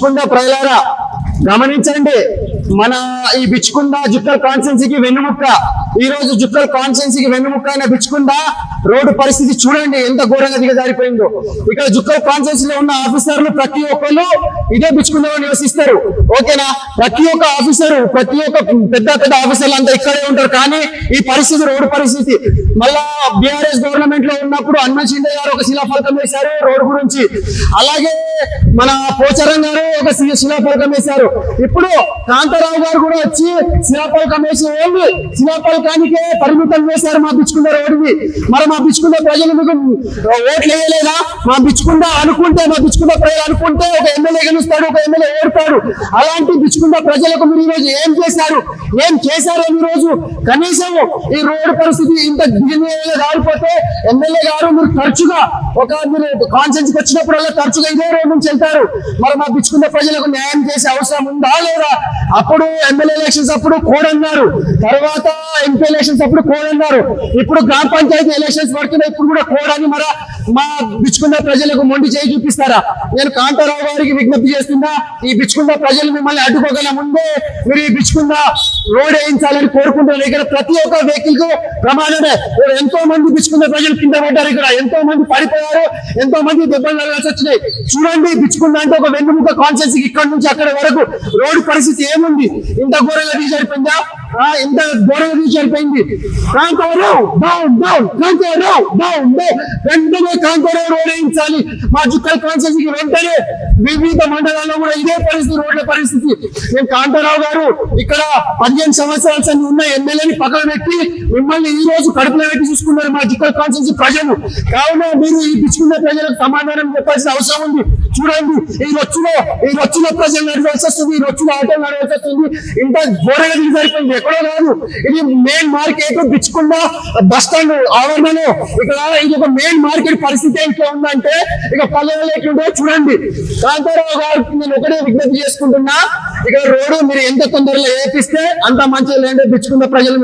బిచ్చుకుంద ప్రజలారా గమనించండి. మన ఈ బిచ్చుకుంద జుక్కల్ కాన్స్టిట్యున్సీకి వెన్నుముక్క. ఈ రోజు జుక్కల్ కాన్స్టిట్యున్సీకి వెన్నుముక్క అయిన బిచ్చుకుంద రోడ్డు పరిస్థితి చూడండి ఎంత ఘోరంగా దిగజారిపోయిందో. ఇక్కడ జుక్కల్ కాన్స్టిట్యున్సీలో ఉన్న ఆఫీసర్లు ప్రతి ఒక్కరు ఇదే బిచ్చుకుందలో నివసిస్తారు. ఓకేనా? ప్రతి ఒక్క ఆఫీసరు, ప్రతి ఒక్క పెద్ద పెద్ద ఆఫీసర్లు అంతా ఇక్కడే ఉంటారు. కానీ ఈ పరిస్థితి, రోడ్డు పరిస్థితి, మళ్ళా బీఆర్ఎస్ గవర్నమెంట్ లో ఉన్నప్పుడు హనుమంత్ షిండే గారు ఒక శిలాఫలకం వేశారు రోడ్డు గురించి. అలాగే మన పోచారం గారు ఒక శిలాఫలకం వేశారు. ఇప్పుడు కాంతారావు గారు కూడా వచ్చి శిలాఫలకం వేసి ఓన్లీ శిలాఫలకానికే పరిమితం వేశారు మా బిచ్చుకుంద రోడ్డుని. మరి మా బిచ్చుకుంద ప్రజలు మీకు ఓట్లు వేయలేదా? మా బిచ్చుకుంద అనుకుంటే, మా బిచ్చుకుంద ప్రజలు అనుకుంటే ఒక ఎమ్మెల్యే గెలుస్తాడు, ఒక ఎమ్మెల్యే ఓడతాడు. అలాంటి బిచ్చుకుంద ప్రజలకు మీరు ఈ రోజు ఏం చేశారు? ఏం చేశారు ఈ రోజు? కనీసం ఈ రోడ్డు పరిస్థితి ఇంత దిగజారిపోతే దారిపోతే ఎమ్మెల్యే గారు మీరు తరచుగా మీరు కాన్ఫరెన్స్కి వచ్చినప్పుడల్లా తరచుగా ఇదే రోడ్డు నుంచి వెళ్తారు. మరి మా బిచ్చుకుంద ప్రజలకు న్యాయం చేసే అవసరం ఉందా లేదా? అప్పుడు ఎమ్మెల్యే ఎలక్షన్స్ అప్పుడు కోడ్ అన్నారు, తర్వాత ఎంపీ ఎలక్షన్స్ అప్పుడు కోడ్ అన్నారు, ఇప్పుడు గ్రామ పంచాయతీ ఎలక్షన్స్ పడుతున్నాయి, ఇప్పుడు కూడా కోడ్ అని మరి మా బిచ్చుకుంద ప్రజలకు మొండి చేయి చూపిస్తారా? నేను కాంతారావు గారికి విజ్ఞప్తి చేస్తున్నా, ఈ బిచ్చుకుంద ప్రజలు మిమ్మల్ని అడ్డుకోగల ముందే మీరు ఈ బిచ్చుకుంద రోడ్ వేయించాలని కోరుకుంటున్నారు. ఇక్కడ ప్రతి ఒక్క వెహికల్ కు ప్రమాదమే. ఎంతో మంది బిచ్చుకుంద ప్రజలు కింద పడ్డారు, ఇక్కడ ఎంతో మంది పడిపోయారు, ఎంతో మంది దెబ్బలు తగలాల్సి వచ్చినాయి. చూడండి, బిచ్చుకుంద అంటే ఒక వెన్నుముక కాన్స్టిట్యున్సీకి ఇక్కడ నుంచి అక్కడ వరకు రోడ్డు పరిస్థితి ఏముంది? ఇంత ఘోరంగా తీసరిపోయిందా? ఇంత ఘోరంగా తీసరిపోయింది. Kantharao down down, Kantharao down down, వెంటనే కాంతారావు రోడ్ వేయించాలి మా జుక్కల్ కాన్స్టిట్యున్సీకి. వెంటనే వివిధ మండలాల్లో కూడా ఇదే పరిస్థితి, రోడ్ల పరిస్థితి. నేను కాంతారావు గారు ఇక్కడ 15 సంవత్సరాల ఉన్న ఎమ్మెల్యేని పక్కన పెట్టి మిమ్మల్ని ఈ రోజు కడుపులో పెట్టి చూసుకున్నారు మా జుక్కల్ కాన్స్టిట్యున్సీ ప్రజలు. కావున మీరు ఈ బిచ్చుకున్న ప్రజలకు సమాధానం చెప్పాల్సిన అవసరం ఉంది. చూడండి, ఈ రొచ్చులో ప్రజలు నడవాల్సి వస్తుంది, ఈ రొచ్చులో ఆటో నడవాల్సి వస్తుంది. ఇంత ఘోరంగా సరిపోయింది. ఎక్కడో కాదు, ఇది మెయిన్ మార్కెట్ బిచ్చుకున్న బస్ స్టాండ్ ఆవరణలో. ఇక్కడ ఇది ఒక మెయిన్ మార్కెట్ పరిస్థితి ఎట్లా ఉందంటే ఇక పల్లెలు ఎట్లుంటో చూడండి. కాంతారావు గారికి నేను ఒకటే విజ్ఞప్తి చేసుకుంటున్నా, ఇక్కడ రోడ్డు మీరు ఎంత తొందరలో వేపిస్తే అంత మంచిగా లేండి బిచ్చుకున్న ప్రజలు